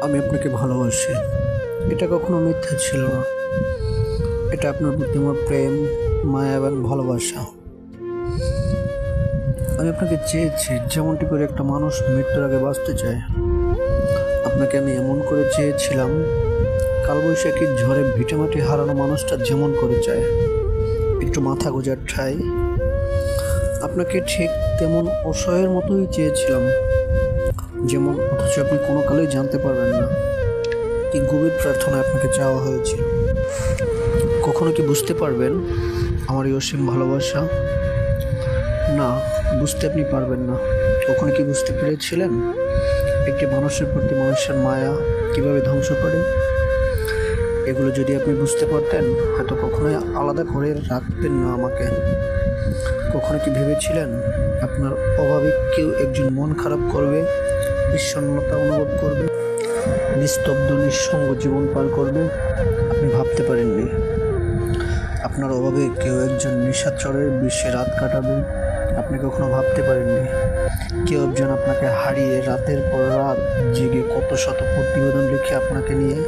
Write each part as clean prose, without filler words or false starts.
আমি আপনাকে ভালোবাসি। এটা কখনো মিথ্যা ছিল না। এটা আপনার প্রতি আমার প্রেম, মায়া এবং ভালোবাসা। আমি আপনাকে চেয়েছি যেমনটি করে একটা মানুষ মৃত্যুর আগে বাঁচতে চায়। আপনাকে আমি এমন করে চেয়েছিলাম, কালবৈশাখীর ঝড়ে ভিটেমাটি হারানো মানুষটা যেমন করে চায় একটু মাথা গোজার ঠাঁই, আপনাকে ঠিক তেমন অসহায়ের মতোই চেয়েছিলাম, যেমন অথচ আপনি কোনো কালেই জানতে পারবেন না কি গভীর প্রার্থনা আপনাকে চাওয়া হয়েছিল। কখনো কি বুঝতে পারবেন আমার এই অসীম ভালোবাসা? না, বুঝতে আপনি পারবেন না। কখনো কি বুঝতে পেরেছিলেন একটি মানুষের প্রতি মানুষের মায়া কিভাবে ধ্বংস করে? এগুলো যদি আপনি বুঝতে পারতেন, হয়তো কখনোই আলাদা করে রাখতেন না আমাকে। কখনো কি ভেবেছিলেন আপনার অভাবে কেউ একজন মন খারাপ করবে, বিষণ্ণতা অনুভব করবে, নিস্তব্ধ নিঃসঙ্গ জীবন পার করবে? আপনি ভাবতে পারেননি আপনার অভাবে কেউ একজন নিশাচরের বিষে রাত কাটাবে? আপনি কখনো ভাবতে পারেননি কেউ একজন আপনাকে হারিয়ে রাতের পর রাত জেগে কত শত প্রতিবেদন লিখে আপনাকে নিয়ে?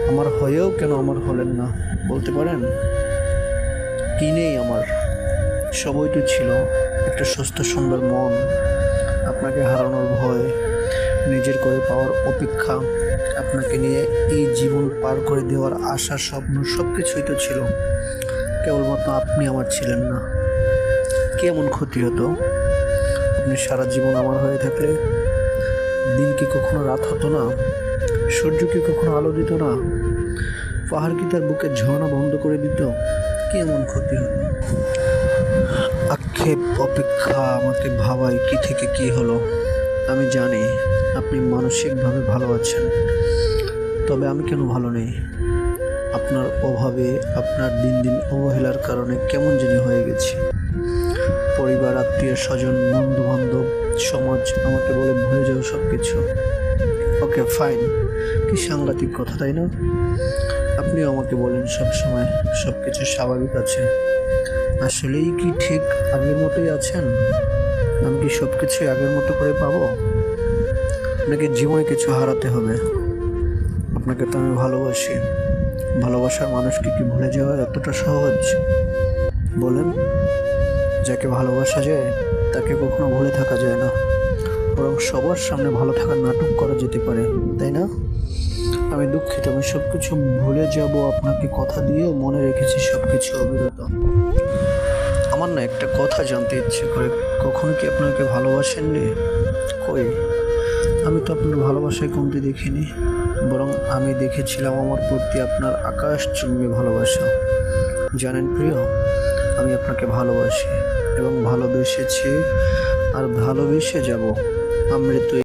আমার হয়েও কেন আমার হলেন না বলতে পারেন? কি নেই আমার? সবই তো ছিল, একটা সুস্থ সুন্দর মন, আপনাকে হারানোর ভয়, নিজের করে পাওয়ার অপেক্ষা, আপনাকে নিয়ে এই জীবন পার করে দেওয়ার আশা, স্বপ্ন, সব কিছুই তো ছিল। কেবলমাত্র আপনি আমার ছিলেন না। কি এমন ক্ষতি হতো আপনি সারা জীবন আমার হয়ে থাকলে? দিন কি কখনো রাত হতো না? সূর্য কি কখনো আলো দিত না? পাহাড় কি তার বুকে ঝর্ণা বন্ধ করে দিত? কি এমন ক্ষতি হতো? আক্ষেপ, অপেক্ষা আমাকে ভাবায় কি থেকে কি হলো। আমি জানি আপনি মানসিকভাবে ভালো আছেন, তবে আমি কেন ভালো নেই? আপনার অভাবে, আপনার দিন দিন অবহেলার কারণে কেমন জানি হয়ে গেছি। পরিবার, আত্মীয় স্বজন, বন্ধু বান্ধব, সমাজ আমাকে বলে ভুলে যাও সব কিছু। ওকে ফাইন, কি সাংঘাতিক কথা, তাই না? আপনিও আমাকে বলেন সব সময় সব কিছু স্বাভাবিক আছে। আসলেই কি ঠিক আগের মতোই আছেন? আমি কি সব কিছুই আগের মতো করে পাবো, নাকি জীবনে কিছু হারাতে হবে? আপনাকে তো আমি ভালোবাসি। ভালোবাসার মানুষকে কি ভুলে যাওয়া এতটা সহজ? বলেন, যাকে ভালোবাসা যায় তাকে কখনো ভুলে থাকা যায় না, বরং সবার সামনে ভালো থাকার নাটক করা যেতে পারে, তাই না? আমি দুঃখিত, আমি সব কিছু ভুলে যাব আপনাকে কথা দিয়ে মনে রেখেছি সব কিছু অবিরত। আমার না একটা কথা জানতে ইচ্ছে করে, কখনো কি আপনাকে ভালোবাসেননি? কই, আমি তো আপনার ভালোবাসায় কমতি দেখিনি, বরং আমি দেখেছিলাম আমার প্রতি আপনার আকাশচুম্বী ভালোবাসা। জানেন প্রিয়, আমি আপনাকে ভালোবাসি এবং ভালোবেসেছি আর ভালোবেসে যাব আমৃত্যু।